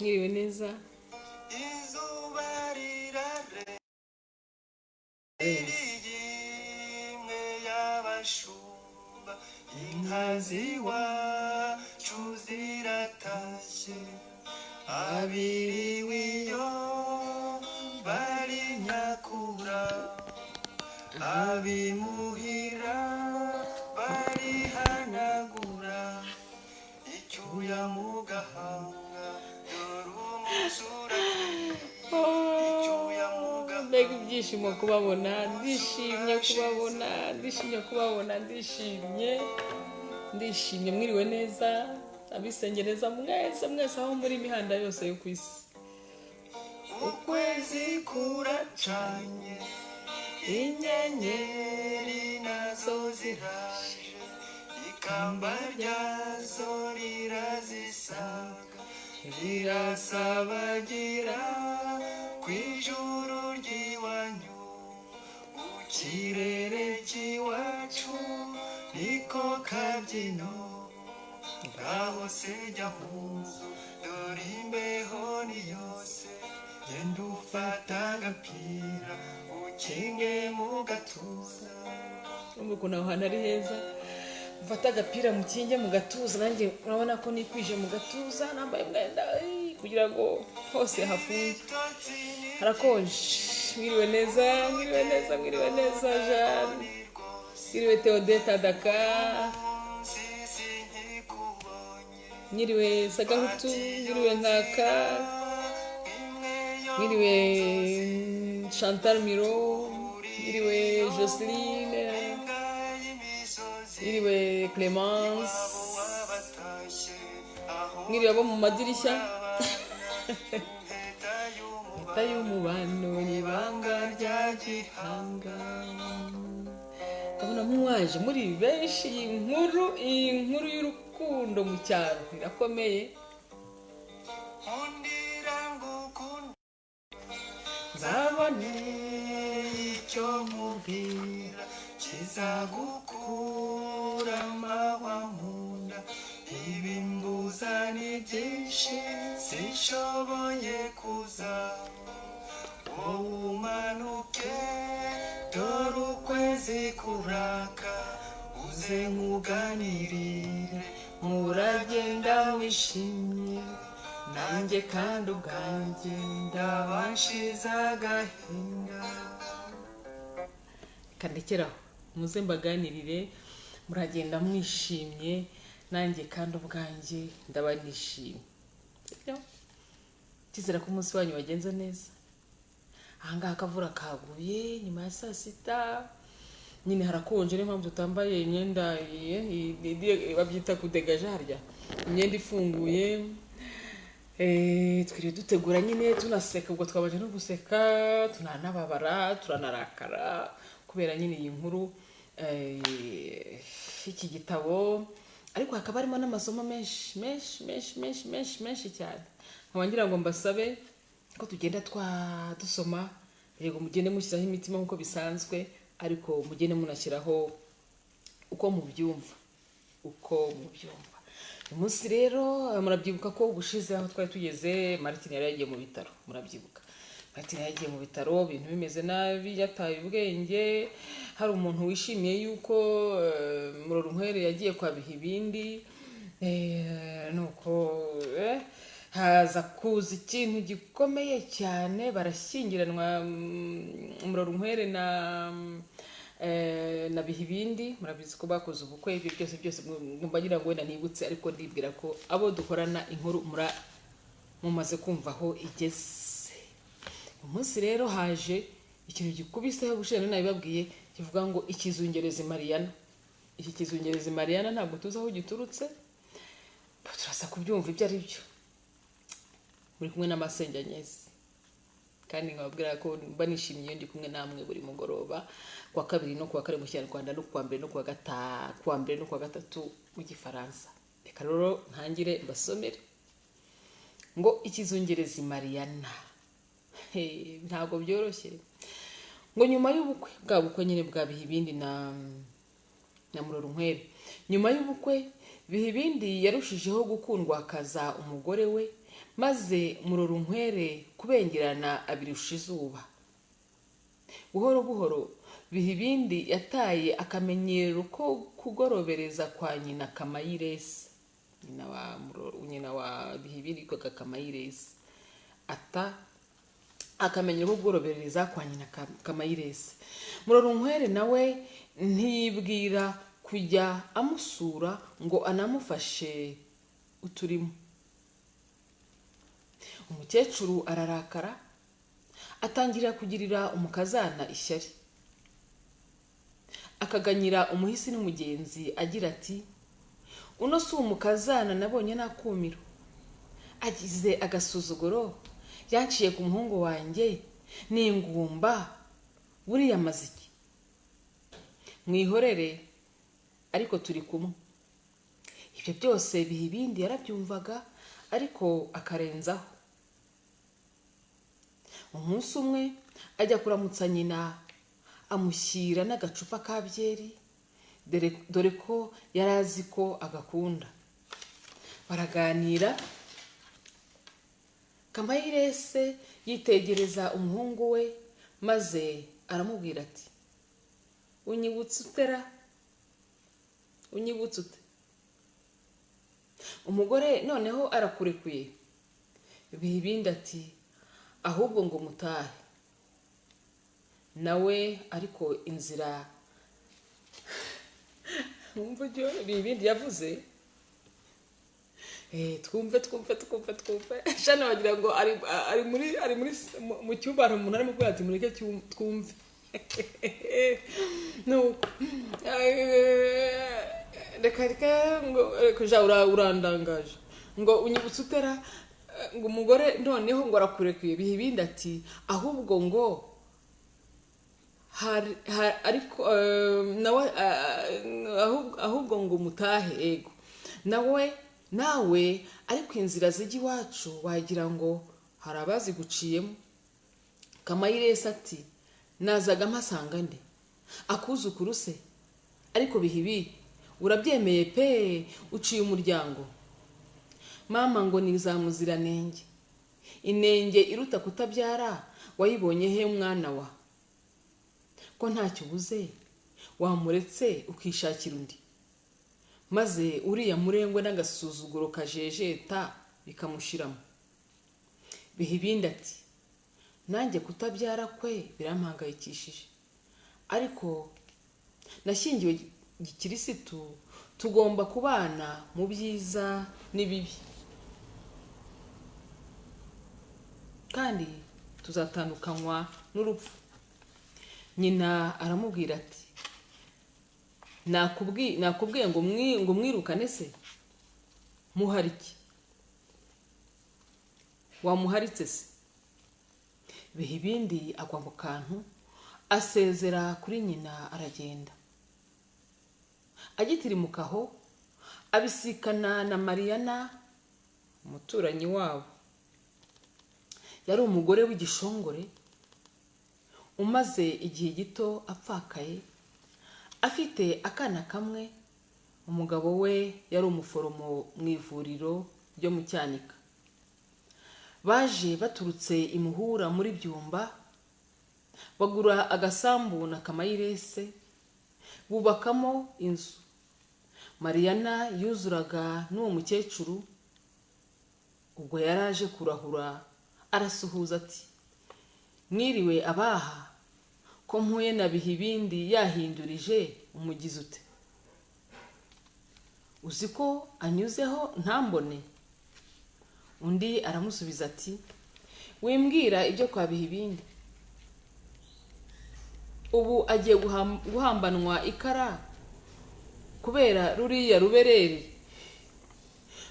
mwiriwe neza izuba rirare imwe y'abashumba inka ziwacu ziratashye abiriwe iyo bari nyakura abimuhira barihanagura icyuya mu gahanga dore umuzura icyuya mu gahanga mbega ibyishimo kubabona ndishimye kubabona ndishimye mwiriwe neza abisengereza mwese aho muri imihanda yose yo ku isi ukwezi kuracanye inyenyeri nazo ziraje ikamba ryazo rirazisaga rirasabagira ku ijuru ry'iwanyu mu kirere cy'iwacu niko kabyino ngaho se jya mu nzu dore imbeho ni yose genda ufata agapira ukinge mu gatuza urumva ukuntu aho hantu ari heza mfata agapira mukinge mu gatuza nanjye urabona ko nikwije mu gatuza nambaye umwenda kugira ngo hose hafunge harakonje mwiriwe neza Jeanne mwiriwe Theodeta Dakar mwiriwe Sagahutu mwiriwe Nkaka mwiriwe Chantal Miro mwiriwe Joseline mwiriwe Clemence mwiriwe abo mu madirishya leta y'umubano n'ibanga rya gihanga ndabona mwaje muri benshi iyi nkuru y'urukundo mu cyaro irakomeye nzabone icyo mubwira kizagukura amahwa mu nda ibimbuza ni byinshi sinshoboye kuza wowe umanuke dore ukwezi kuraka uze nkuganirire muragenda mwishimye nanjye kandi ubwanjye ndabashize agahinda kandekeraho muze mbaganirire muragenda mwishimye nanjye kandi ubwanjye ndaba nishimye kizera ko umunsi wanyu wagenze neza ahangaha akavura kaguye nyuma ya saa sita nyine harakonje niyo mpamvu tutambaye imyenda babyita kudegaje harya imyenda ifunguye twiriwe dutegura nyine tunaseka ubwo twabaje no guseka tunanababara turanarakara kubera nyine iyi nkuru iki gitabo ariko hakaba harimo n'amasomo menshi cyane nkaba ngira ngo mbasabe ko tugenda dusoma yego mugende mushyiraho imitima nk'uko bisanzwe ariko mugende munashyiraho uko mubyumva uyu munsi rero murabyibuka ko ubushize aho twari tugeze Martin yari yagiye mu bitaro murabyibuka Martin yagiye mu bitaro ibintu bimeze nabi yataye ubwenge hari umuntu wishimiye yuko Murorunkwere yagiye kwa Bihibindi nuko haza kuza ikintu gikomeye cyane barashyingiranwa Murorunkwere na Bihibindi murabizi ko bakoze ubukwe ibyo byose mbagira ngo wenda nibutse ariko ndibwira ko abo dukorana inkuru mumaze kumva aho igeze umunsi rero haje ikintu gikubiseho bushene nabibabwiye kivuga ngo ikizungerezi Mariana iki kizungerezi Mariana ntabwo tuzi aho giturutse turasa kubyumva ibyo ari byo muri kumwe n'amasenganyezi kandi nkababwira ko banishimiye ndi kumwe namwe buri mugoroba kwa kabiri no kwa kare mu Kinyarwanda no kwa mbere no kwa gatatu mu Gifaransa reka rero ntangire mbasomere ngo ikizungerezi Mariana ntabwo byoroshye ngo nyuma y'ubukwe bwa bukwe nyine bwa Bihibindi na Murorunkwere nyuma y'ubukwe Bihibindi yarushijeho gukundwakaza umugore we, maze Murorunkwere kubengerana abirusha izuba. Buhoro buhoro Bihibindi yataye akamenyero ko kugorobereza kwa nyina Kamayiresi. Nyina wa Bihibindi yitwaga Kamayiresi. Ata akamenyero ko kugorobereza kwa nyina Kamayiresi. Murorunkwere nawe ntiyibwira kujya amusura ngo anamufashe uturimo. Umukecuru ararakara, atangira kugirira umukazana ishyari. Akaganyira umuhisi n'umugenzi agira ati, uno si umukazana nabonye nakumiro. Agize agasuzuguro, yaciye ku muhungu wanjye, ni ingumba, buriya maziki. Mwihorere, ariko turi kumwe. Ibyo byose Bihibindi yarabyumvaga, ariko akarenzaho. Umunsi umwe ajya kuramutsa nyina, amushyira n'agacupa ka byeri, dore ko yari azi ko agakunda. Baraganira. Kamayiresi yitegereza umuhungu we, maze aramubwira ati, unyibutse utera? Unyibutse ute? Umugore noneho arakurekuye. Bihibindi ati, ahubwo ngo mutahe. Nawe ariko inzira wumva ibyo Bihibindi yavuze? Twumve. Shana wagira ngo ari muri mu cyumba umuntu arimo kugira ati mureke twumve. No. Reka ngo kuja urandangaje. Ngo unyibutse utera, ngo umugore noneho ngo arakurekuye. Bihibindi ati, ahubwo ngo ariko nawe ahubwo ngo mutahe. Ego nawe ariko inzira zijya iwacu wagira ngo hari abaziguciyemo. Kamayiresi ati, nazaga mpasanga nde? Akuzukuru se? Ariko Bihibi urabyemeye pe, uciye umuryango. Mama ngo nizamuziranenge. Inenge iruta kutabyara wayibonye he mwana wa? Ko ntacyo ubuze wamuretse ukishakira undi, maze uriya murengwe n'agasuzuguro kajejeta bikamushiramo. Bihibindi ati, nanjye kutabyara kwe birampangayikishije, ariko nashyingiwe gikirisitu, tugomba kubana mu byiza n'ibibi, kandi tuzatandukanywa n'urupfu. Nyina aramubwira ati, nakubwiye ngo mwirukane se? Muhariki? Wamuharitse se? Bihibindi agwa mu kantu, asezera kuri nyina aragenda. Agitirimukaho abisikana na Mariyana, umuturanyi wabo. Yari umugore w'igishongore, umaze igihe gito apfakaye, afite akana kamwe. Umugabo we yari umuforomo mu ivuriro ryo mu Cyanika. Baje baturutse imuhura muri Byumba, bagura agasambu na Kamayiresi, bubakamo inzu. Mariyana yuzuraga n'uwo mukecuru. Ubwo yaraje kurahura, arasuhuza ati, mwiriwe abaha, ko mpuye na Bihibindi yahindurije, umugize ute? Uzi ko anyuzeho ntambone? Undi aramusubiza ati, wimbwira ibyo kwa Bihibindi. Ubu agiye guhambanwa ikara kubera ruriya rubereri.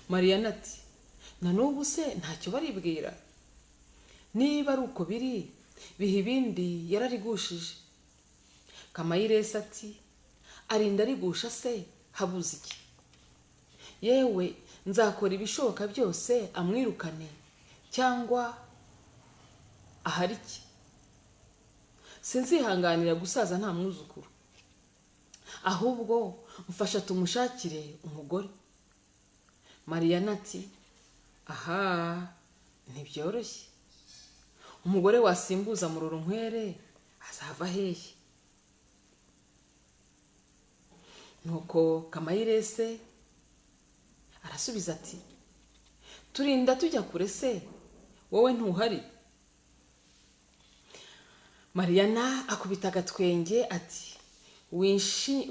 Mariyana ati, na n'ubu se ntacyo baribwira? Niba ari uko biri, Bihibindi yararigushije. Kamayiresi ati, arinda arigusha se habuze iki? Yewe nzakora ibishoboka byose amwirukane, cyangwa ahari iki? Sinzihanganira gusaza nta mwuzukuru, ahubwo mfasha tumushakire umugore. Mariyana ati aha ntibyoroshye, umugore wasimbuza Murorunkwere azava hehe? Nuko Kamayirese arasubiza ati turinda tujya kure se, wowe ntuhari? Mariyana akubita agatwenge ati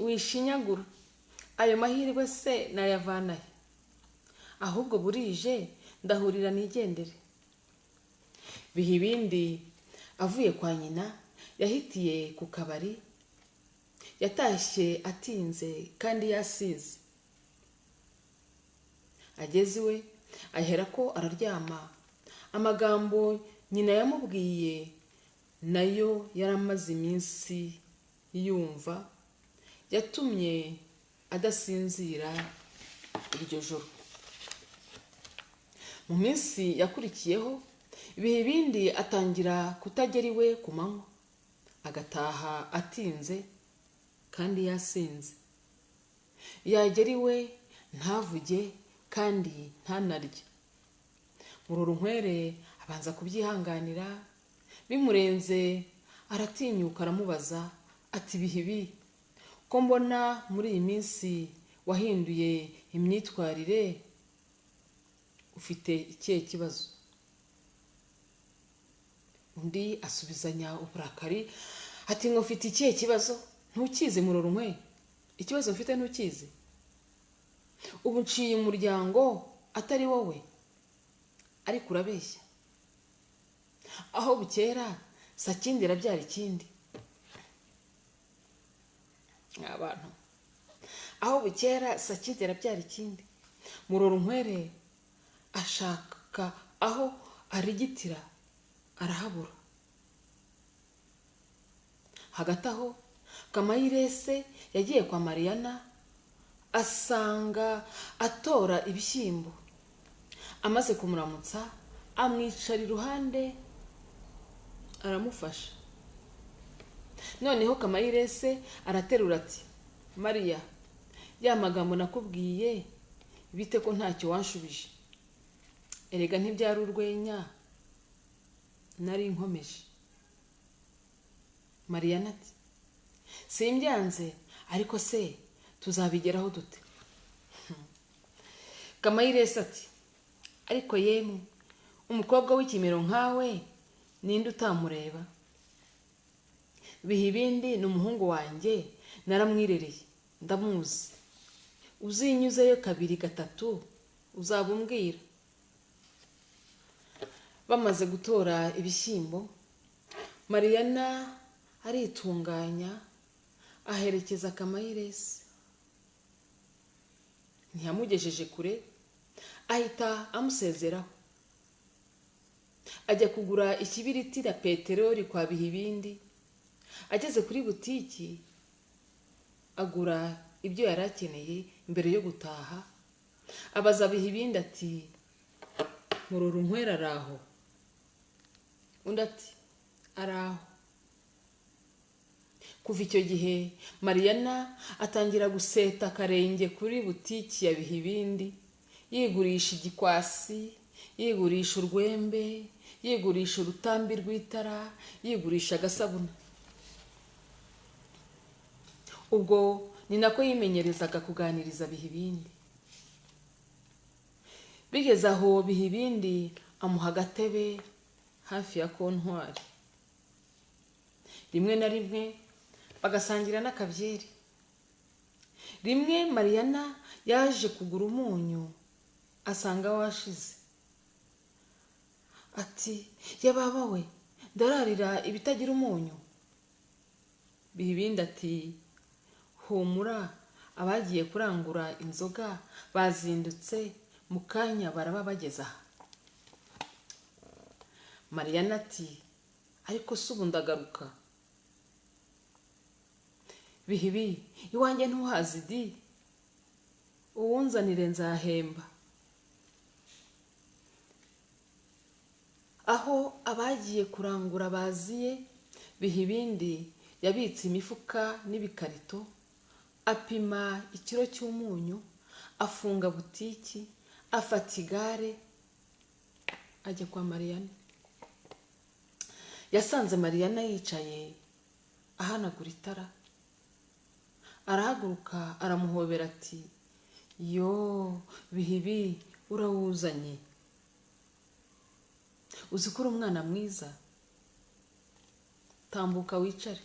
wishinyagura, ayo mahirwe se nayavanahe? Ahubwo burije ndahurira nigendere. Bihibindi avuye kwa nyina yahitiye ku kabari, yatashye atinze kandi yasize. Ageze iwe ahera ko araryama. Amagambo nyina yamubwiye nayo yaramaze iminsi yumva yatumye adasinzira iryo joro. Mu minsi yakurikiyeho Bihibindi atangira kutagera iwe ku manywa, agataha atinze kandi yasinze. Yagera iwe ntavuge kandi ntanarye. Murorunkwere abanza kubyihanganira, bimurenze aratinyuka aramubaza ati Bihibi, ko mbona muri iyi minsi wahinduye imyitwarire, ufite ikihe kibazo? Undi asubizanya uburakari ati ngo ufite ikihe kibazo? Ntukizi Murorunkwere? Ikibazo mfite ntukizi? Ubu nciye umuryango atari wowe, ariko urabeshya. Aho bukera Sakindi irabyara ikindi. Abantu, aho bukera Sakindi irabyara ikindi. Murorunkwere ashaka aho arigitira arahabura. Hagati aho Kamayirese yagiye kwa Mariyana asanga atora ibishyimbo. Amaze kumuramutsa amwicara iruhande aramufasha. Noneho Kamayirese araterura ati Mariya, ya magambo nakubwiye bite ko ntacyo wanshubije? Erega ntibyari urwenya, nari nkomeje. Mariyana ati simbyanze, ariko se tuzabigeraho dute? Kamayirese ati ariko yemwe, umukobwa w'ikimero nkawe ninde utamureba? Bihibindi ni umuhungu wanjye, naramwirereye, ndamuzi. Uzinyuzeyo kabiri gatatu uzabumbwira. Bamaze gutora ibishyimbo, Mariyana aritunganya aherekeza Kamayirese. Ntiyamugejeje kure, ahita amusezeraho. Ajya kugura ikibiriti na peteroli kwa Bihibindi. Ageze kuri butiki agura ibyo yari akeneye mbere yo gutaha. Abaza Bihibindi ati Murorunkwere araho? Undi ati araho. Kuva icyo gihe Mariyana atangira guseta akarenge kuri butiki ya Bihibindi, yigurisha igikwasi, yigurisha urwembe, yigurisha urutambi rw'itara, yigurisha agasabuna. Ubwo ni nako yimenyerezaga kuganiriza Bihibindi. Bigeze aho Bihibindi amuha agatebe hafi ya kontwari. Rimwe na rimwe bagasangira n'akabyeri. Rimwe Mariyana yaje kugura umunyu asanga washize. Ati yababa we, ndararira ibitagira umunyu. Bihibindi ati humura, abagiye kurangura inzoga bazindutse, mu kanya baraba bageza aha. Mariyana ati ariko se ubu ndagaruka? Bihibi, iwanjye ntuhazi di, uwunzanire nzahemba. Aho abagiye kurangura baziye, Bihibindi yabitse imifuka n'ibikarito, apima ikiro cy'umunyu, afunga butiki, afata igare ajya kwa Mariyana. Yasanze Mariyana yicaye ahanagura itara. Arahaguruka aramuhobera ati, yo Bihibi urawuzanye, uzi ko uri umwana mwiza, tambuka wicare.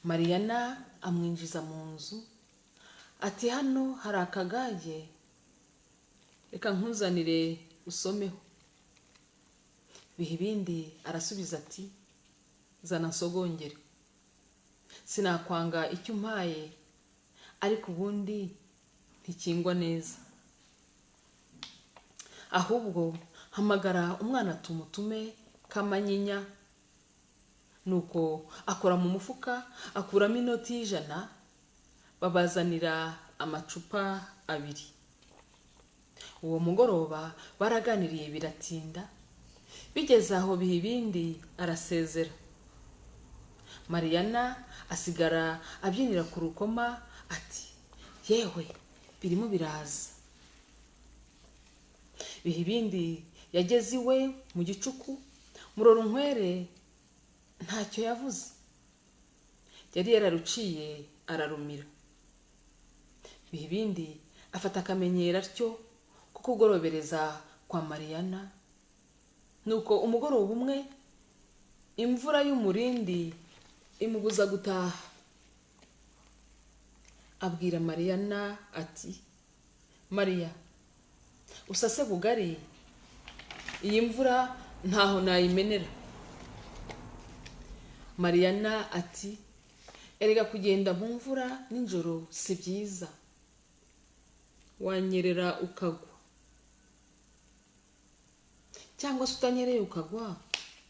Mariyana amwinjiza mu nzu ati, hano hari akagage, reka nkuzanire usomeho. Bihibindi arasubiza ati, zana nsogongere, sinakwanga icyo umpaye, ariko ubundi ntikingwa neza, ahubwo hamagara umwana tumutume Kamanyinya. Nuko akora mu mufuka akuramo inoti y'100, babazanira amacupa 2. Uwo mugoroba baraganiriye biratinda. Bigeze aho Bihibindi arasezera. Mariyana asigara abyinira ku rukoma ati, yewe birimo biraza. Bihibindi yageze iwe mu gicuku. Murorunkwere ntacyo yavuze, yari yararuciye ararumira. Bihibindi afata akamenyero atyo ko kugorobereza kwa Mariyana. Nuko umugoroba umwe imvura y'umurindi imubuza gutaha. Abwira Mariyana ati, Mariya, usase bugari, iyi mvura ntaho nayimenera. Mariyana ati, erega kugenda mu mvura nijoro si byiza, wanyerera ukagwa, cyangwa se utanyereye ukagwa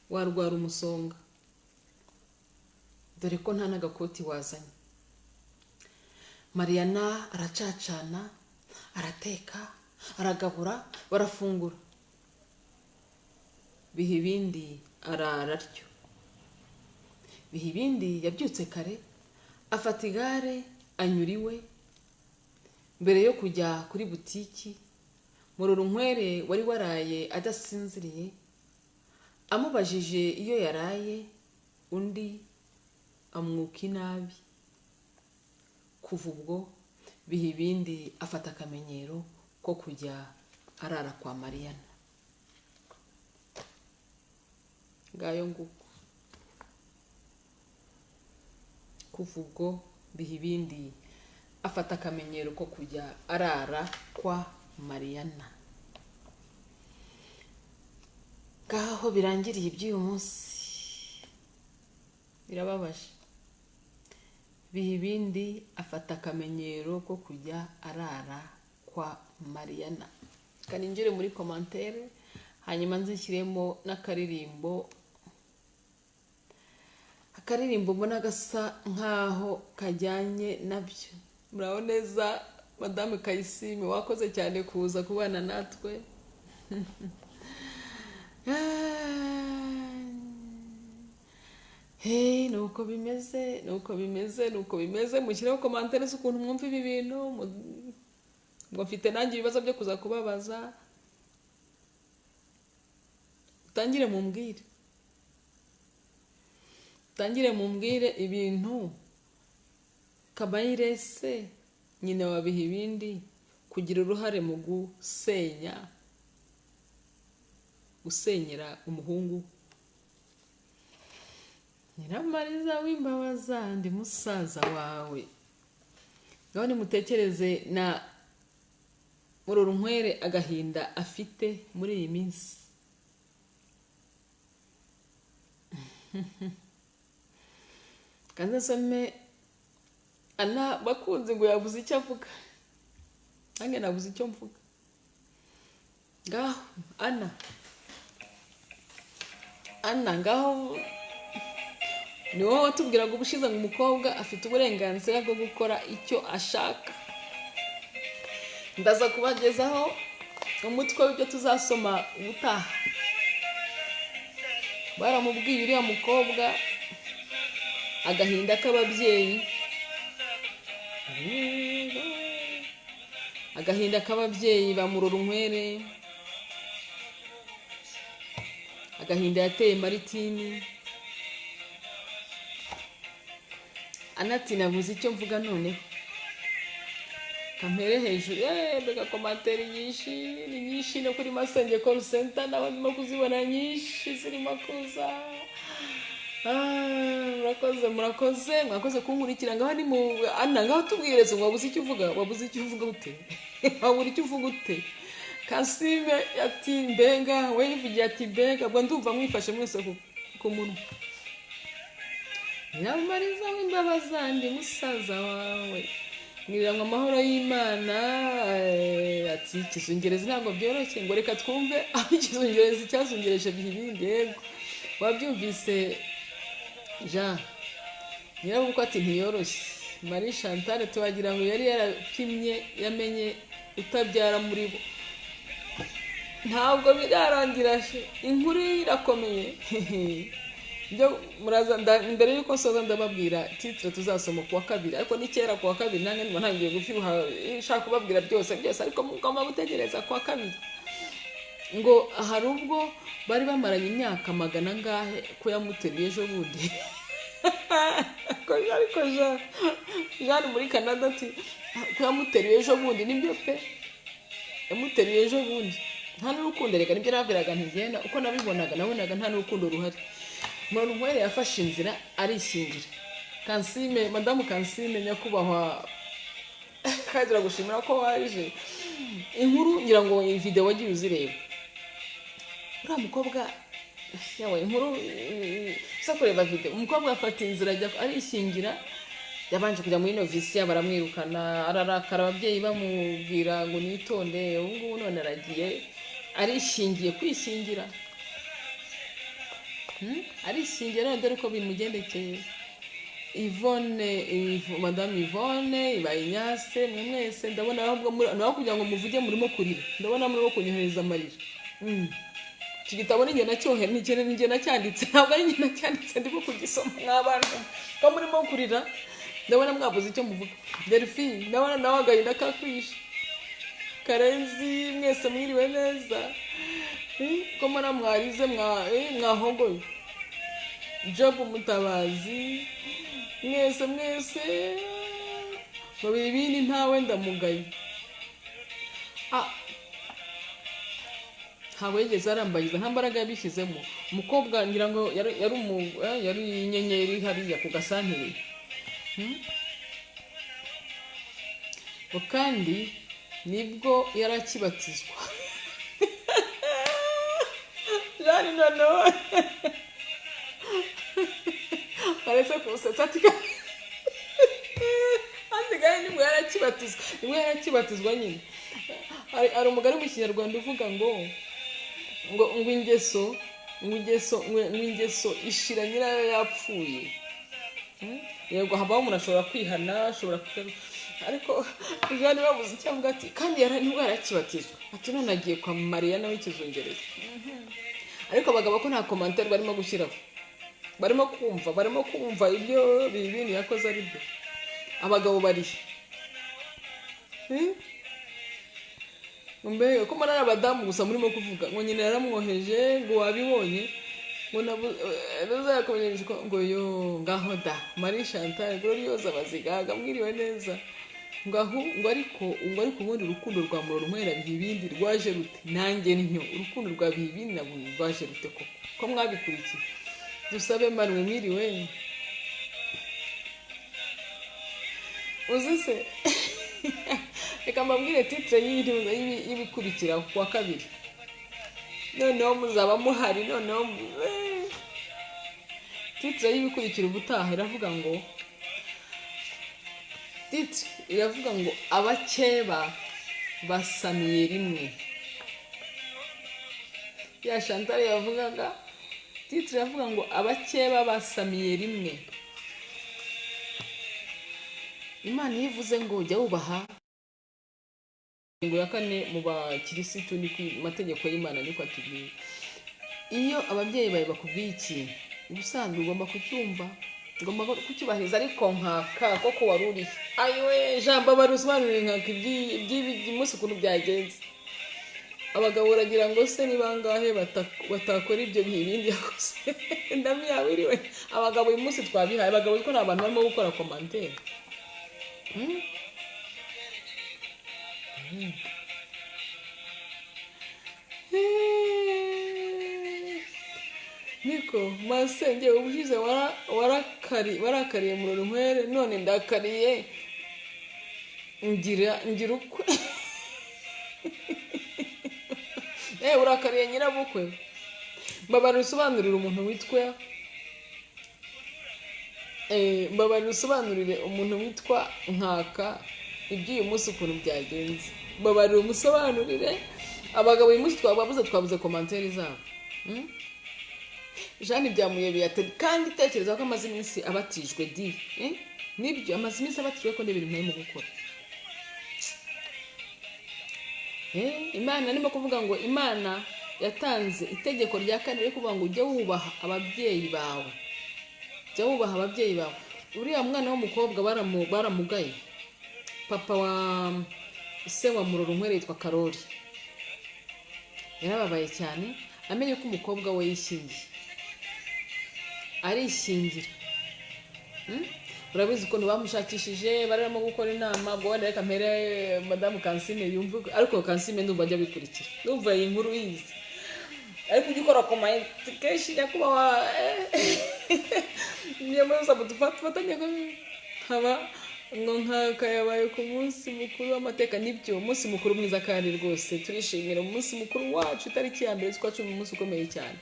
warwara umusonga, dore ko nta n'agakoti wazanye. Mariyana aracacana, arateka, aragabura, barafungura. Bihibindi arara atyo. Bihibindi yabyutse kare, afata igare anyura iwe. Mbere yo kujya kuri butiki, Murorunkwere wari waraye adasinziriye amubajije iyo yaraye, undi amwuka inabi. Kuva ubwo Bihibindi afata akamenyero ko kujya arara kwa Mariyana. Ngayo nguko. Kuva ubwo Bihibindi afata akamenyero ko kujya arara kwa Mariyana. Ngaho birangiriye iby'uyu munsi. Birababaje. Bihibindi afata akamenyero ko kujya arara kwa Mariyana. Kaninjire muri commentaire, hanyuma nzishyiremo n'akaririmbo. Akaririmbo mbona gasa nkaho kajyanye nabyo. Muraho neza Madame Kayisime, wakoze cyane kuza kubana natwe. Hey, nuko bimeze. Mushyiraho commentaire z'ukuntu mwumva ibi bintu. Ngo mfite nanjye ibibazo byo kuza kubabaza. Tangire mumbwire ibintu Kabayirese nyina wa Bihibindi kugira uruhare mu gusenyera umuhungu. Nyiramariza w'imbabaza, ndi musaza wawe. Ngaho nimutekereze na Murorunkwere agahinda afite muri iyi minsi. Kanze some Ana bakunze ngo yavuze icyo avuga. Nange navuze icyo mvuga. Ngaho Ana ngaho ni wowe watubwiraga ubushize ngo umukobwa afite uburenganzira bwo gukora icyo ashaka. Ndaza kubagezaho umutwe w'ibyo tuzasoma ubutaha. Baramubwiye uriya mukobwa agahinda k'ababyeyi, agahinda k'ababyeyi ba Murorunkwere, agahinda yateye Maritini. Anati nabuze icyo mvuga none kampere hejuru mbega komantere nyinshi no kuri Masenge call center naho ndimo kuzibona nyinshi zirimo kuza. murakoze kunkurikira ngaho ni mu ana ngaho tubwireze ngo wabuze icyo uvuga ute wabura icyo uvuga ute. Kasime ati mbenga we yivugiye ati mbenga bwo ndumva mwifashe mwese ku munwa. Nyamariza w'imbabazandi musaza wawe ngirango amahoro y'Imana ati kizungereza ntabwo byoroshye ngo reka twumve aho kizungereza cyazungereje ibindi. Yego wabyumvise Jean nyirabuko ati ntiyoroshye. Marie Chantal tuwagira ngo yari yarapimye yamenye utabyara muri bo ntabwo birarangira inkuru irakomeye. Byo muraza mbere yuko soza ndababwira titre tuzasoma kuwa kabiri ariko ni kera kuwa kabiri nange ndimo ntangiye gufyuha nshaka kubabwira byose ariko mukoma butegereza kuwa kabiri ngo hari ubwo bari bamaranye imyaka magana ngahe ko yamuteruye ejo bundi. Ariko Jean muri Canada ati ko yamuteruye ejo bundi nibyo pe yamuteruye ejo bundi nta n'urukundo reka nibyo nabwiraga ntigenda uko nabibonaga nabonaga nta n'urukundo ruhari. Murorunkwere yafashe inzira arishingira. Kansime madamu Kansime nyakubahwa kagira gushimira ko waje inkuru ngira ngo iyi video wagiye uzireba. Uriya mukobwa yawe inkuru sa kureba video umukobwa afata inzira ajya arishingira yabanje kujya muri novisia baramwirukana ararakara ababyeyi bamubwira ngo nitonde ubu ngubu none aragiye arishingiye kwishingira. Arishingira dore ko bimugendekeye. Madame Yvonne Ibayinyase mwese ndabona ahubwo naho kugira ngo muvuge murimo kurira ndabona murimo kunyohereza amarira. Iki gitabo ni njye nacyanditse ntabwo ari njye nacyanditse ndimo kugisoma n'abantu ko murimo kurira ndabona mwabuze icyo muvuga. Delphine ndabona nawe agahinda kakwishe. Karenzi mwese mwiriwe neza ko mwana mwarize mwahogoye. Job Mutabazi mwese babiri bini ntawe ndamugaye. Ntabwo yigeze arambagiza nta mbaraga yabishyizemo. Umukobwa ngira ngo yari inyenyeri hariya ku gasantere. Kandi nibwo yarakibatizwa. Jani noneho parece kusetsa tika andigaye nibwo yarakibatizwa nyine. Ari umugari mu Kinyarwanda uvuga ngo ingeso ishira nyirayo yapfuye. Yego habaho umuntu ashobora kwihana ashobora ariko Jani babuze cyangwa ati kandi nibwo yarakibatizwa ati none agiye kwa Maria nawe ikizungereza. Ariko abagabo ko nta commentaire barimo gushyiraho barimo kumva ibyo bibini yakoze ari byo. Abagabo bari mbere ko marara abadamu gusa murimo kuvuga ngo nyine yaramwoheje ngo wabibonye ngo nazakomeje ngo yo ngaho da Marie Chantal Gloriosa bazigaga mwiriwe neza ngo ariko ubundi urukundo rwa Murorunkwere bihibindi rwaje rute nanjye ntyo urukundo rwa bihibindi nabo rwaje rute ko mwabikurikiye. Dusabe manwe mwiriwe uzise reka mbabwire titre y'ibikurikira kuwa kabiri noneho muzaba muhari. Noneho titre y'ibikurikira ubutaha iravuga ngo abakeba basamiye rimwe. Ya Chantal yavugaga titre yavuga ngo abakeba basamiye rimwe. Imana yivuze ngo jya wubaha ngo yakane mu bakirisitu ni ku mategeko y'Imana niko atubwiye. Iyo ababyeyi bawe bakubwiye ikintu ubusanzwe ugomba kucyumva ngomba kucyubahiriza ariko nkaka koko waruri ayiwe jambo barusobanurira nkaka iby'umunsi ukuntu byagenze. Abagabo uragira ngo se ni bangahe batakora ibyo bihe ibindi yakoze ndamiyawiriwe. Abagabo uyu munsi twabihaye abagabo ko nta bantu barimo gukora commentaire. Niko masenge ubushize warakariye mu runkwere none ndakariye ngira ukwe. Urakariye nyirabukwe. Mbabarira usobanurire umuntu witwa nkaka iby'uyu munsi ukuntu byagenze. Mbabarira umusobanurire. Abagabo uyu munsi twabuze commentaire zabo. Jeanne byamuyobeye ati kandi tekereza ko amaze iminsi abatijwe di. Nibyo amaze iminsi abatijwe ko n'ibintu ntari mu gukora. Imana nimo kuvuga ngo Imana yatanze itegeko rya kane ryo kuvuga ngo ujye wubaha ababyeyi bawe. Jya wubaha ababyeyi bawe. Uriya mwana w'umukobwa baramugaye. Papa wa se wa Murorunkwere yitwa Karori. Yarababaye cyane amenye ko umukobwa we yishingiye. Arishingira. Urabizi ko bamushakishije barimo gukora inama ngo wenda reka mpere Madame Kansime yumve ariko Kansime ndumva ajya bikurikira. Ndumva iyi nkuru yize. Ariko ugikora comment kenshi nyakuba niyo muza budufatanye ko haba ngo nkaka yabaye ku munsi mukuru w'amateka. Nibyo umunsi mukuru mwiza kandi rwose turishimira umunsi mukuru wacu itariki ya 1 z'ukwa 10 umunsi ukomeye cyane.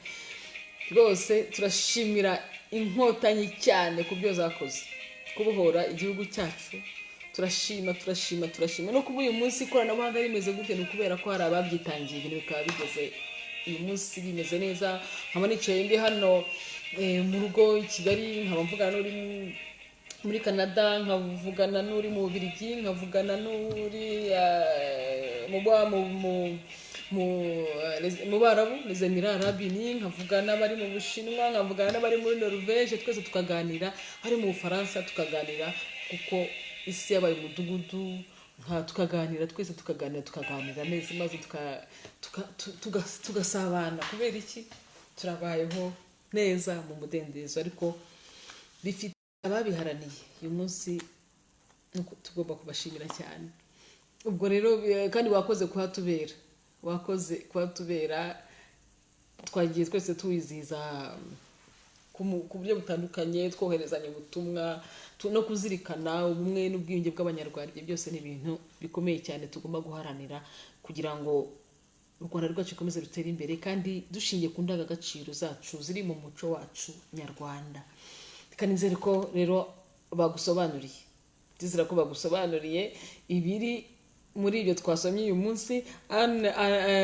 Rwose turashimira inkotanyi cyane ku byo zakoze kubohora igihugu cyacu. Turashima no kuba uyu munsi ikoranabuhanga rimeze gute ni kubera ko hari ababyitangiye ibintu bikaba bigeze uyu munsi bimeze neza. Nkaba nicaye ndi hano mu rugo i Kigali, nkaba mvugana n'uri muri Canada, nkavugana n'uri mu Bubiligi, nkavugana n'uri mu Barabu, les Emirats Arabes Unis, nkavugana n'abari mu Bushinwa, nkavugana n'abari muri Norvège, twese tukaganira. Hari mu Bufaransa tukaganira kuko isi yabaye umudugudu, tukaganira twese tukaganira neza maze tugasabana. Kubera iki turabayeho neza mu mudendezo ariko bifite ababiharaniye. Uyu munsi tugomba kubashimira cyane. Ubwo rero kandi wakoze kuhatubera twagiye twese tuwizihiza ku buryo butandukanye, twoherezanya ubutumwa no kuzirikana ubumwe n'ubwiyunge bw'Abanyarwanda. Ibyo byose ni ibintu bikomeye cyane tugomba guharanira kugira ngo u Rwanda rwacu rukomeze rutere imbere kandi dushingiye ku ndangagaciro zacu ziri mu muco wacu nyarwanda. Kandi nzere ko rero bagusobanuriye ibiri muri ibyo twasomye uyu munsi.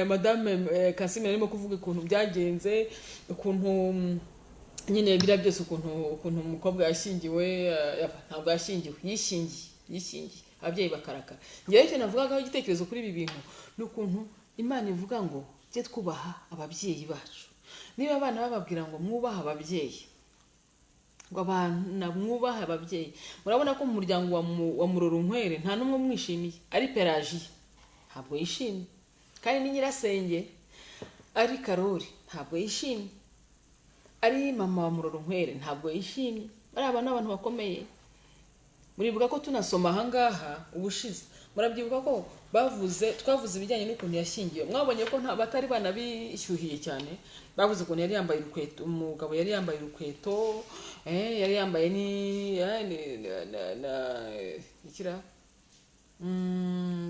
Madame Kansime arimo kuvuga ukuntu byagenze, ukuntu nyine bira byose ukuntu umukobwa yashingiwe, ntabwo yashingiwe, yishingiye ababyeyi bakarakara. Ngewe icyo navugaho igitekerezo kuri ibi bintu ni ukuntu Imana ivuga ngo tujye twubaha ababyeyi bacu. Niba abana bababwira ngo mwubaha ababyeyi, ngo abana mwubaha ababyeyi, murabona ko mu muryango wa Murorunkwere nta numwe mwishimiye. Ari Pelagie ntabwo yishimye, kandi ni nyirasenge ari Karori ntabwo yishimye, ari mama wa Murorunkwere ntabwo yishimye. Bari abantu bakomeye. Muribuka ko tunasoma ahangaha ubushize, murabyibuka ko twavuze ibijyanye n'ukuntu yashingiwe. Mwabonye ko batari banabishyuhiye cyane. Bavuze ko yari yambaye urukweto, umugabo yari yambaye urukweto, yari yambaye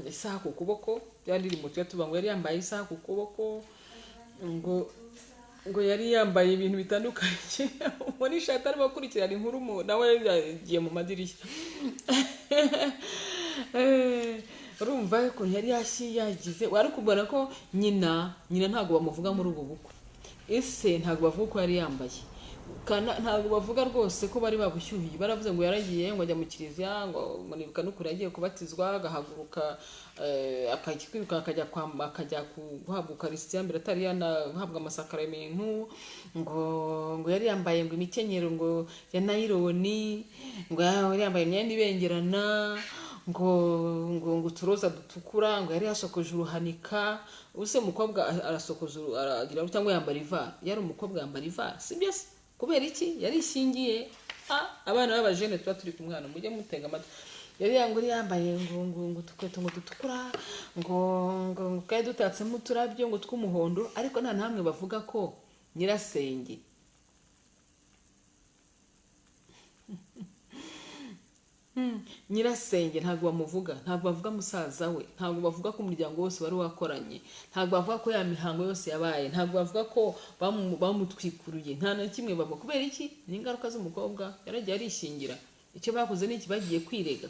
isaha ku kuboko. Byari riri mu tuba ngo yari yambaye isaha ku kuboko, ngo yari yambaye ibintu bitandukanye. Muri shati arimo kurikirana inkuru nawe yagiye mu madirishya. Urumva ko yari yagize, wari kubona ko nyina ntago bamuvuga muri ubu bukwe. Ese ntago bavuga ko yari yambaye. ntabwo bavuga rwose ko bari babushyuhiye, baravuze ngo yaragiye ngo ajya mu kiliziya, ngo muribuka n'ukuri yagiye kubatizwa agahaguruka akajya akajya guhabwa ukarisitiya mbere atari yanahabwa amasakaramentu, ngo yari yambaye ngo imikenyero ngo ya nayironi, ngo yari yambaye imyenda ibengerana, ngo uturoza dutukura, ngo yari yasokoje uruhanika. Ubuse umukobwa arasokoza aragira cyangwa yambara iva, yari umukobwa yambara iva, sibyo se? Kubera iki? Yari ishingiye. Abana b'abajene tuba turi ku mwana mujye mutega amatwi. Yari yambaye ngo tukweto ngo dutukura, ngo kaya dutatsemo uturabyo ngo tw'umuhondo, ariko nta namwe bavuga ko nyirasenge nyirasenge ntabwo bamuvuga, ntabwo bavuga musaza we, ntabwo bavuga ko umuryango wose wari wakoranye, ntabwo bavuga ko ya mihango yose yabaye, ntabwo bavuga ko bamutwikuruye, nta na kimwe baba. Kubera iki? Ni ingaruka z'umukobwa yaragiye arishingira. Icyo bakoze ni iki? Bagiye kwirega.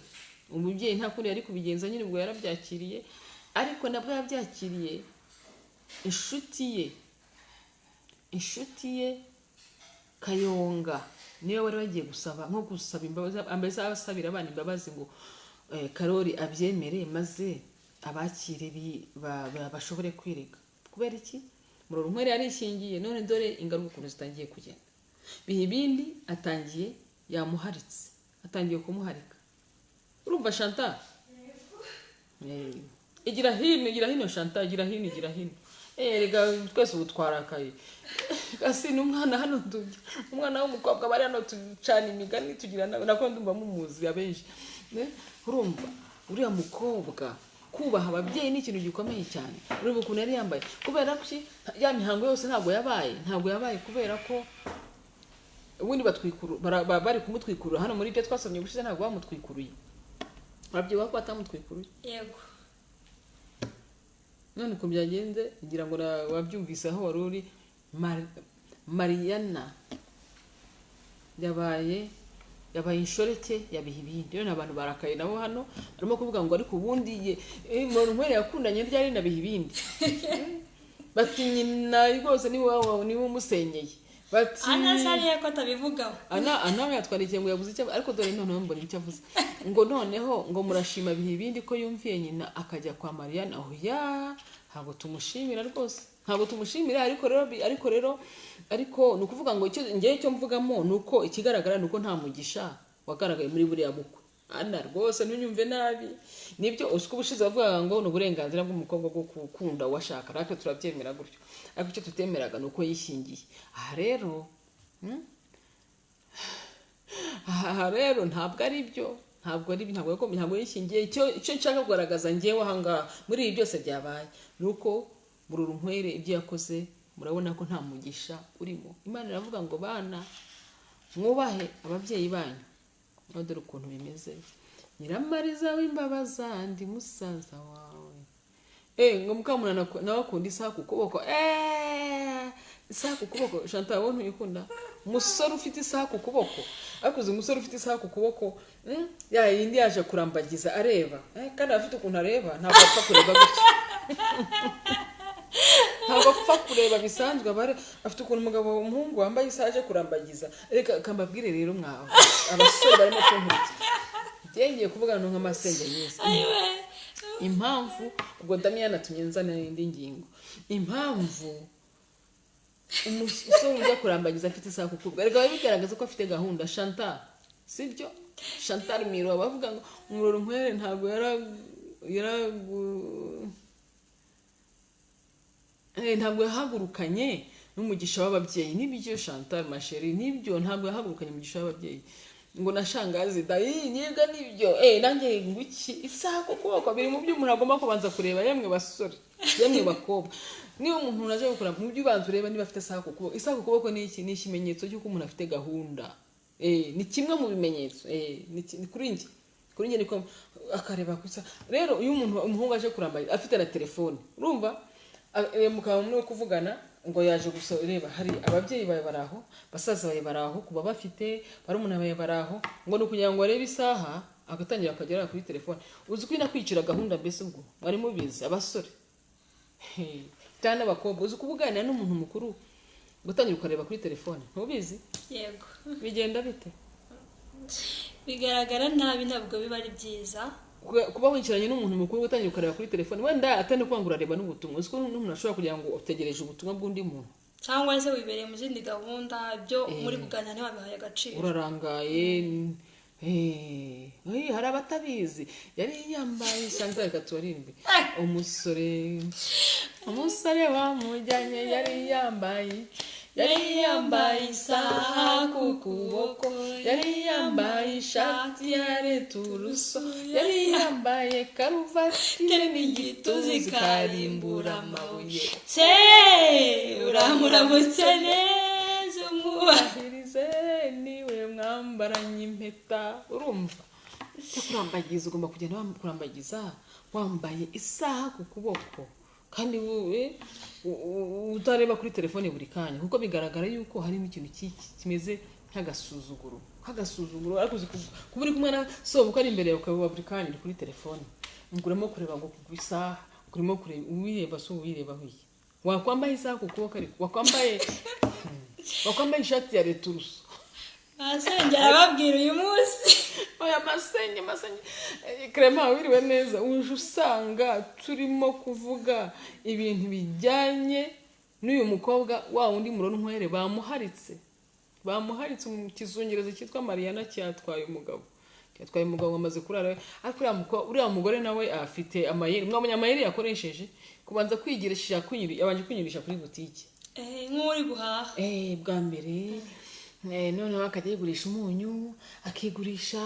Umubyeyi nta kundi yari kubigenza, nyine ubwo yarabyakiriye, ariko nabwo yabyakiriye inshuti ye Kayonga niyo wari bagiye gusaba, nko gusaba imbabazi, ambese asabira abana imbabazi ngo Karori abyemere maze abakire bashobore kwirega. Kubera iki? Murorunkwere yarishingiye, none dore ingaruka ukuntu zitangiye kugenda. Bihibindi atangiye yamuharitse, atangiye kumuharika. Urumva Chantal? Igira hino Chantal, igira hino. Rega twese ubutwarakaye. Kasi n'umwana hano umwana w'umukobwa bari hano tucana imigani tugira nako ndumva mumuzi abenshi. Urumva uriya mukobwa kubaha ababyeyi ni ikintu gikomeye cyane. Urumva ukuntu yari yambaye, kubera ko ya mihango yose ntabwo yabaye kubera ko ubundi bari kumutwikurura hano muri byo twasomye gushize, ntabwo bamutwikuruye. Ababyeyi bako batamutwikuruye. Yego. None ko byagenze ngira ngo wabyumvise aho wari uri. Mariana yabaye inshoreke ya Bihibindi. Rero abantu barakaye nabo hano barimo kuvuga ngo ariko ubundi Murorunkwere yakundanye ryari na Bihibindi. Bati nyina rwose ni wowe umusenyeye. Bati Ana sariye ko tabivugaho. Ana yatwarikiye ngo yavuze icyo, ariko dore none mbona icyo avuze. Ngo noneho ngo murashima Bihibindi ko yumviye nyina akajya kwa Mariana. Oya, ntabwo tumushimira rwose. Ntabwo tumushimira, ariko nukuvuga ngo icyo mvugamo nuko ikigaragara nuko nta mugisha wagaragaye muri buriya bukwe. Ana rwose ntunyumve nabi. Nibyo usko ubushize bavuga ngo n'uburenganzira bw'umukobwa bwo gukunda washaka, natwe turabyemera gutyo. Ariko icyo tutemeraga nuko yishingiye. Aha rero ntabwo ari byo. Ntabwo yishingiye. Icyo nshaka kugaragaza ngewe ahangaha muri ibi byose byabaye nuko Murorunkwere ibyo yakoze murabona ko nta mugisha urimo. Imana iravuga ngo bana mwubahe ababyeyi banyu. Dore ukuntu bimeze. Nyiramariza w'imbabaza ndi musaza wawe. Ngo mukamuna nawe akunda isaha ku kuboko. Isaha ku kuboko Chantal wontu uyikunda? Umusore ufite isaha ku kuboko. Akuze umusore ufite isaha ku kuboko, ya yindi yaje kurambagiza areba. Kandi afite ukuntu areba, ntabwo apfa kureba gutya. Ntabwo apfa kureba bisanzwe, afite ukuntu umugabo umuhungu wambaye isaha aje kurambagiza. Reka kambabwire rero mwawe abasore barimo kunkurikira. Ngiye kuvugana nk'amasenge yese. Impamvu ubwo Damiana tunyenzana n'indi ngingo. Impamvu umusore ujya kurambagiza afite isaha ku kuboko, reka bigaragaza ko afite gahunda. Chantal, sibyo? Chantal Miro bavuga ngo Murorunkwere ntabwo ntabwo yahagurukanye n'umugisha w'ababyeyi. Nibyo Chantal masheri, nibyo ntabwo yahagurukanye umugisha w'ababyeyi. Ngo nashangazi niga nibyo. Nanjye nguki isaha ku kuboko biri mu byo umuntu agomba kubanza kureba. Yemwe basore, yemwe bakobwa, niba umuntu naje gukora mu byo ubanza ureba niba afite isaha ku kuboko. Isaha ku kuboko ni iki? Ni ikimenyetso cy'uko umuntu afite gahunda. Ni kimwe mu bimenyetso. Ni kuri njye niko akareba kusa. Rero iyo umuhungu aje kurambaye afite na telefone, urumva mukaba muri kuvugana ngo yaje gusaba, hari ababyeyi bawe baraho, basaza bawe baraho, kuba bafite barumuna bawe baraho, ngo no kugira ngo arebe isaha agatangira akagera kuri telefone. Uzi ko inakwicira gahunda mbese ubwo bari mubizi abasore cyane abakobwa. Uzi kubuganira n'umuntu mukuru gutangira ukareba kuri telefone ntubizi yego bigenda bite bigaragara nabi ntabwo biba ari byiza kuba wicaranye n'umuntu mukuru gutangira ukareba kuri telefone wenda atari kwangura reba n'ubutumwa uziko n'umuntu ashobora kugira ngo utegereje ubutumwa bw'undi muntu cyangwa se wibereye mu zindi gahunda byo muri kuganira ntiwabihaye agaciro urarangaye hari abatabizi yari yambaye Chantal Katuwarimbi umusore wamujyanye yari yambaye isaha ku kuboko yari yambaye ishati ya returuso yari yambaye karuvati n'igituzi zikarimbura amabuye uramuramutse neza umwubahirize niwe mwambaranye impeta urumva kurambagiza ugomba kugenda kurambagiza wambaye isaha ku kuboko kandi utareba kuri telefone buri kanya kuko bigaragara yuko harimo ikintu kimeze nk'agasuzuguro ariko kuba uri kumwe na sobuka ari imbere yawe ukaba buri kanya uri kuri telefone urimo kureba ngo ku isaha urimo kureba uwireba so uwireba wiye wakwambaye isaha ku kuboko ariko wakwambaye ishati ya returuso masenge arababwira uyu munsi oya masenge Clement wiriwe neza uje usanga turimo kuvuga ibintu bijyanye n'uyu mukobwa wa wundi murona nkwere bamuharitse mu kizungereza cyitwa Mariana cyatwaye umugabo amaze kurara ariko uriya mugore nawe afite amayeri mwabonye amayeri yakoresheje kubanza kwigirisha yabanje kwinyurisha kuri butike nk'uri guhaha bwa mbere noneho akajya yigurisha umunyu akigurisha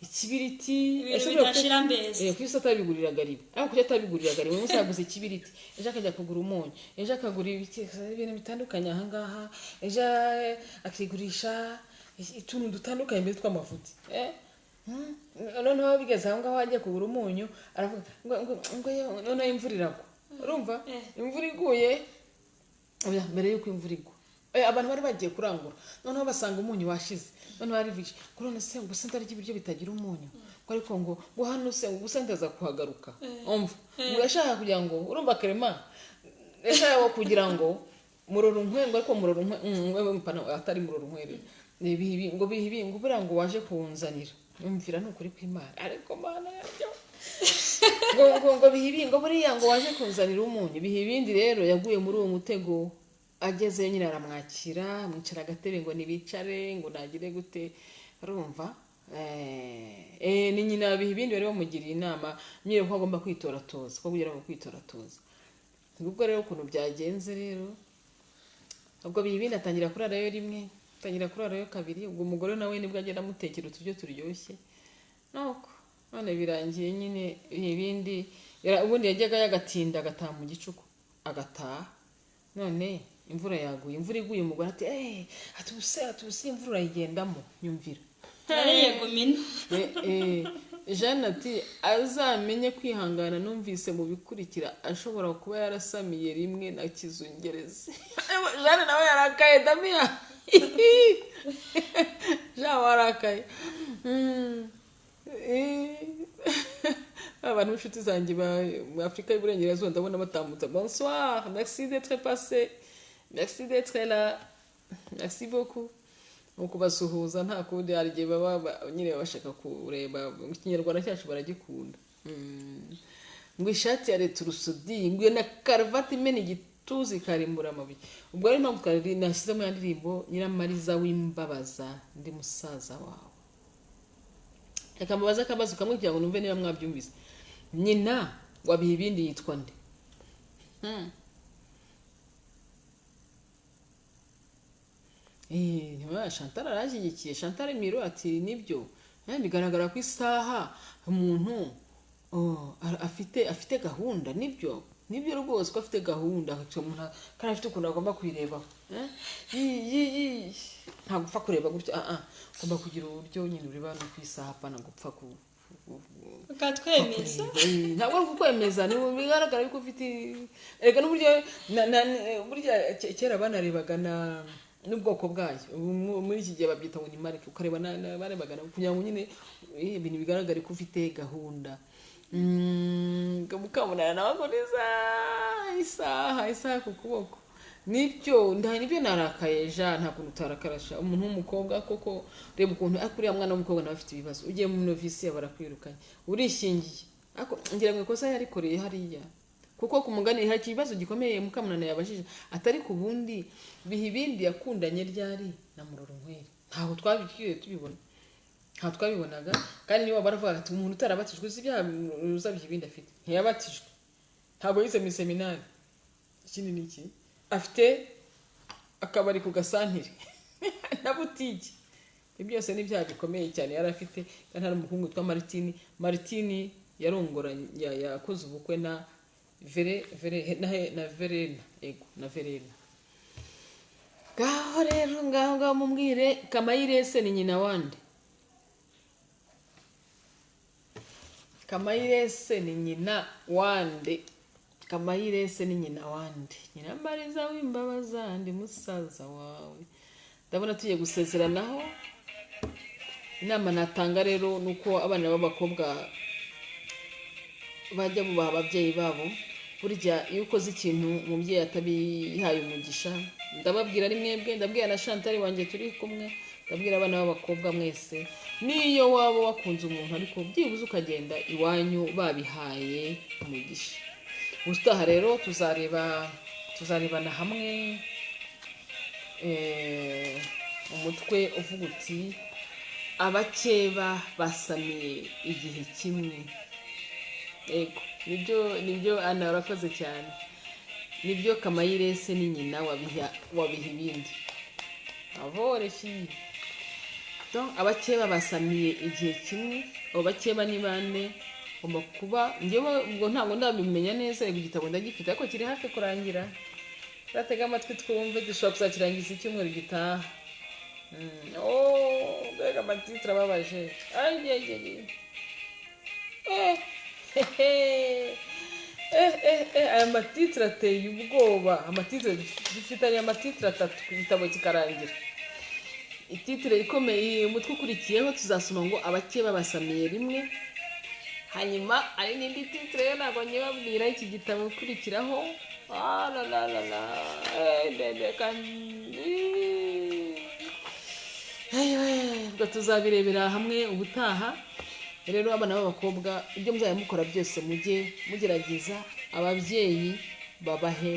ikibiriti bidashira mbese kwisi atabiguriraga ribe ariko kujya atabiguriraga ribe umunsi yaguze ikibiriti ejo akajya kugura umunyu ejo akagura ibintu bitandukanye ahangaha ejo akigurisha utuntu dutandukanye mbere tw'amavuta noneho bigeze aho ngaho ajya kugura umunyu aravuga ngo noneho imvura iragwa urumva imvura iguye mbere y'uko imvura igwa abantu bari bagiye kurangura noneho basanga umunyu washize noneho barivije kurone se ngo senta ry'ibiryo bitagira umunyu ariko ngo hano se ngo senta kuhagaruka umva urashaka kugira ngo urumva Clement yashaka kugira ngo murorunkwengwa ariko murorunkwengwa atari murorunkwere ngo bihibi ngo bura ngo waje kunzanira umvira n'ukuri kw'Imana ariko Mana yaryo ngo bihibi ngo buriya ngo waje kunzanira umunyu bihibindi rero yaguye muri uwo mutego ageze nyine aramwakira mwicara agatebe ngo nibicare ngo nagire gute urumva ni nyina bihibindi bari bamugiriye inama nyine ko agomba kwitoratoza ko kugira ngo kwitoratoza ubwo rero ukuntu byagenze rero ubwo bihibindi atangira kurarayo rimwe atangira kurarayo kabiri ubwo umugore nawe nibwo agenda amutekera uturyo turyoshye nuko none birangiye nyine ibindi ubundi yajyaga yagatinda agataha mu gicuku agataha none imvura yaguye imvura iguye umugore ati atubuse imvura urayigendamo nyumvira yego mina Jeanne ati azamenye kwihangana numvise mu bikurikira ashobora kuba yarasamiye rimwe na kizungereza Jeanne nawe yarakaye Damia Jean warakaye abantu b'inshuti zanjye ba Afrika y'Iburengerazuba ndabona batambutse bonsoir merci d'être passé merci d'être là merci beaucoup nuko basuhuza nta kundi arigiye baba nyine bashaka kureba mu kinyarwanda cyacu baragikunda ngo ishati ya returusudi ngo na karvati imena igituzi karimbura amabuye ubwo ari mpamvu twari nashyizemo ya ndirimbo Nyiramariza w'imbabaza ndi musaza wawe akamubaza akabazo kamwe kugira ngo numve niba mwabyumvise nyina wabiha ibindi yitwa nde Chantal arashyigikiye Chantal Miro ati nibyo bigaragara ko isaha umuntu afite gahunda nibyo rwose ko afite gahunda kandi afite ukuntu agomba kuyirebaho nta gupfa kureba gutya ugomba kugira uburyo nyine ureba no ku isaha apana gupfa ukatwemeza ntabwo ari kukwemeza bigaragara yuko ufite reka n'uburyo burya kera banarebaga n'ubwoko bwayo muri iki gihe babyita ngo ni marike ukareba barebaga kugira ngo nyine ibintu bigaragare ko ufite gahunda mukamunana nawe ngo isaha ku kuboko nibyo narakaye ja nta kuntu utarakarasha umuntu w'umukobwa koko reba ukuntu akuriya mwana w'umukobwa nawe afite ibibazo ugiye mu novisi barakwirukanye urishingiye ako ngira ngo ikosa yarikoreye hariya kuko kumugani hari ikibazo gikomeye Mukamunana yabajije atari ku bundi biha ibindi yakundanye ryari na Murorunkwere ntaho twabikiye tubibona nta twabibonaga kandi niba baravuga ati umuntu utarabatijwe z'ibyaha uzabiha ibindi afite ntiyabatijwe ntabwo yize mu seminari ikindi niki afite akabari ku Gasantire na butike ibyo byose ni byaha bikomeye cyane yari afite kandi hari umuhungu witwa Martini yarongoranye yakoze ubukwe na Verena ngaho rero ngaho mumwire Kamayirese ni nyina wande Kamayirese ni nyina wande nyina Mbariza w'imbabaza ndi musaza wawe ndabona tugiye gusezeranaho inama natanga rero nuko abana b'abakobwa bajya bubaha ababyeyi babo burya iyo ukoze ikintu umubyeyi atabihaye umugisha ndababwira ari mwebwe ndabwira na Chantal wanjye turi kumwe ndabwira abana b'abakobwa mwese niyo waba wakunze umuntu ariko byibuze ukagenda iwanyu babihaye umugisha utaha rero tuzarebana hamwe umutwe uvuga uti abakeba basamiye igihe kimwe ego nibyo Ana urakoze cyane nibyo Kamayirese ni nyina wabiha ibindi avore fi donc abakeba basamiye igihe kimwe abo bakeba ni bane ugomba kuba njyewe ubwo ntabwo ndabimenya neza igitabo ndagifite ariko kiri hafi kurangira ratega amatwi twumve dushobora kuzakirangiza icyumweru gitaha mbega amatitire ababaje aya matitire ateye ubwoba amatitire dufitanye amatitire 3 ku gitabo kikarangira ititire ikomeye umutwe ukurikiyeho tuzasoma ngo abakeba basamiye rimwe hanyuma ari n'indi titire yo ntabwo nyibabwira iki gitabo ukurikiraho ubwo tuzabirebera hamwe ubutaha rero abana b'abakobwa ibyo muzajya mukora byose mujye mugerageza ababyeyi babahe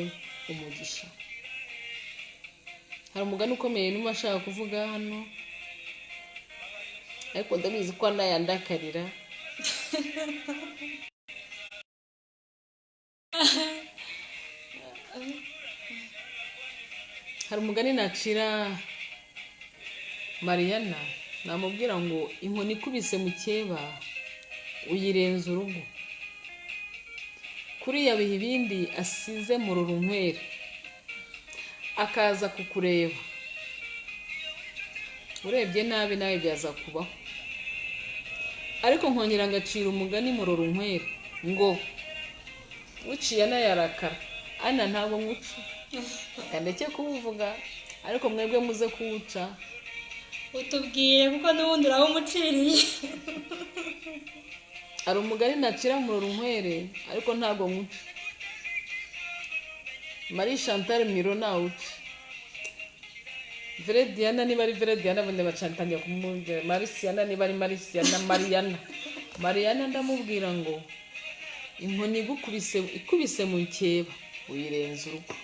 umugisha hari umugani ukomeye n'umwe ashaka kuvuga hano ariko ndabizi ko anayandakarira hari umugani nacira Mariana namubwira ngo inkoni ikubise mu cyeba uyirenza urugo kuriya biha ibindi asize Murorunkwere akaza kukureba urebye nabi nawe byaza kubaho ariko nkongera ngacira umugani Murorunkwere ngo uciye anayarakara Ana ntabwo nguca kandeke kuvuga ariko mwebwe muze kuwuca utubwiye kuko n'ubundi uraho umuciriye ari umugani nacira Murorunkwere ariko ntabwo nguca Marie Chantal Miro nawuca Diana niba ari Diana bone bacantanya kumubwira Marisiana niba ari Marisiana Mariana ndamubwira ngo inkoni ikubise mu cyeba uyirenza urugo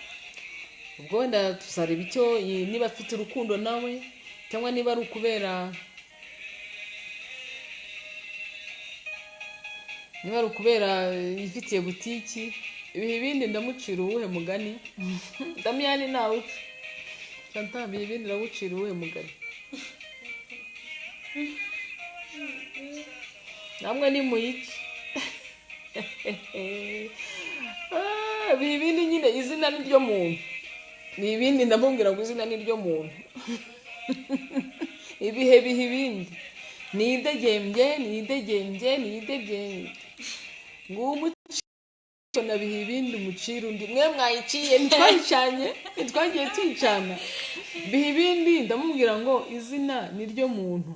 ubwo wenda tuzareba icyo niba afite urukundo nawe cyangwa niba ari ukubera ifitiye butiki ibihe ibindi ndamucira uwuhe mugani Damiyani nawe Chantal ibindi ndamucira uwuhe mugani namwe ni muyiki ibihe ibindi nyine izina ni ryo muntu ni ibindi ndamubwira ngo izina ni ryo muntu ibihe biha ibindi nidegembye nguwo nabiha ibindi umucira undi mwe mwayiciye ntitwagiye tuyicana biha ibindi ndamubwira ngo izina ni ryo muntu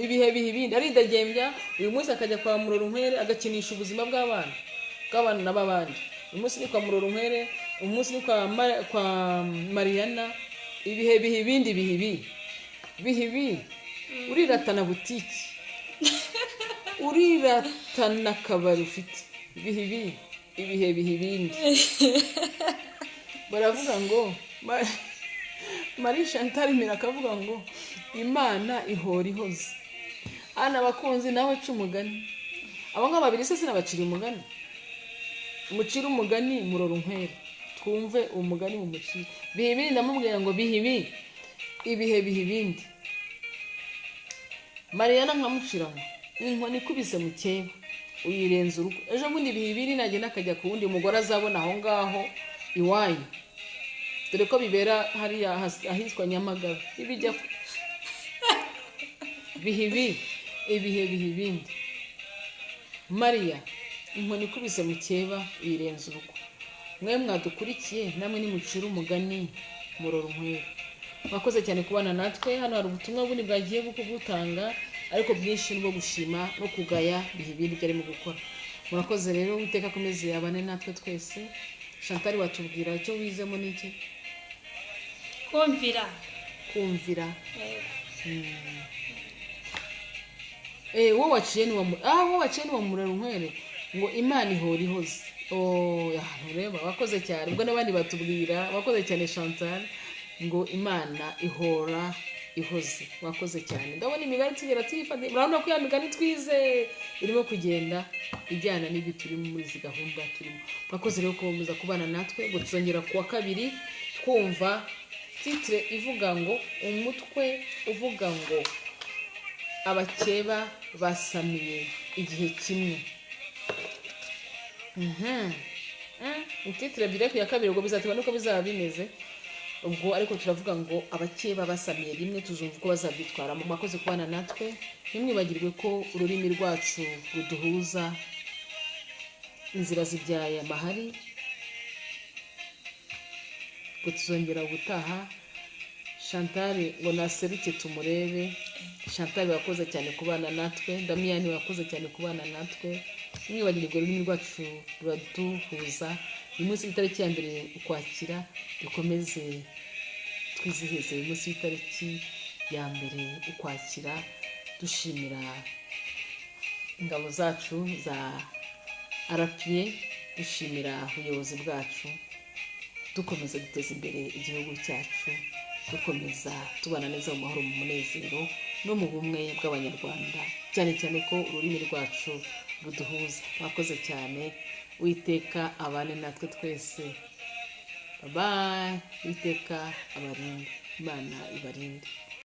ibihe biha ibindi aridegembya uyu munsi akajya kwa Murorunkwere agakinisha ubuzima bw'abana n'ababandi uyu munsi ni kwa Murorunkwere umunsi ni kwa Mariana, ibihe bihe ibindi bihibi uriratana butiki, uriratana akabari ufite ibihe ibindi. Baravuga ngo Marie Chantal Mira akavuga ngo Imana ihora ihoze. Ana bakunzi nawe umugani, abo ngabo babiri se sinabacira umugani, mucira umugani murora nkwere, twumve umugani mu mucira. Bihibi ndamubwira ngo bihibi ibihe ibindi. Mariana nkamucira ngo inkoni ikubise mu cyeba uyirenza urugo. Ejo bundi bihibiri nagenda akajya ku wundi mugore azabona aho ngaho iwanyu, dore ko bibera hariya ahitwa Nyamagabe. Ibijya bihibi ibihe ibindi. Maria inkoni ikubise mu cyeba uyirenza urugo. Mwe mwadukurikiye namwe nimucira umugani murora nkwere. Mwakoze cyane kubana natwe. Hano hari ubutumwa bundi bwagiye bukugutanga, ariko bwinshi nibwo gushima no kugaya bihibindi byarimo gukora. Murakoze rero, Uwiteka akomeze abane natwe twese. Chantal watubwira icyo wizemo n'iki? Kumvira. Wowe waciye ni wa murora nkwere ngo Imana ihora ihoze. Ureba wakoze cyane. Ubwo n'abandi batubwira wakoze cyane Chantal ngo Imana ihora ihoze. Wakoze cyane. Ndabona imigani tugera tuyifate. Murabona ko ya migani twize irimo kugenda ijyana n'ibyo turi muri izi gahunda turimo. Wakoze rero kukomeza kubana natwe. Ngo tuzongera kuwa kabiri twumva titre ivuga ngo umutwe uvuga ngo abakeba basamiye igihe kimwe. Titre ebyiri ku ya kabiri ubwo bizaterwa nuko bizaba bimeze. Ubwo ariko turavuga ngo abakeba basamiye rimwe, tuzumva uko bazabyitwaramo. Mwakoze kubana natwe. Ntimwibagirwe ko ururimi rwacu ruduhuza, inzira zibyaye amahari. Ngo tuzongera gutaha. Chantal ngo naseruke tumurebe. Chantal wakoze cyane kubana natwe. Damiyani wakoze cyane kubana natwe. Ntimwibagirwe ururimi rwacu ruraduhuza. Uyu munsi w'itariki ya mbere Ukwakira, dukomeze twizihize uyu munsi w'itariki ya mbere Ukwakira, dushimira ingabo zacu za RPA, dushimira ubuyobozi bwacu, dukomeza guteza imbere igihugu cyacu, dukomeza tubana neza mu mahoro, mu munezero no mu bumwe bw'Abanyarwanda, cyane cyane ko ururimi rwacu ruduhuza. Mwakoze cyane. Uwiteka abane natwe twese. Bye. Uwiteka abarinde. Imana ibarinde.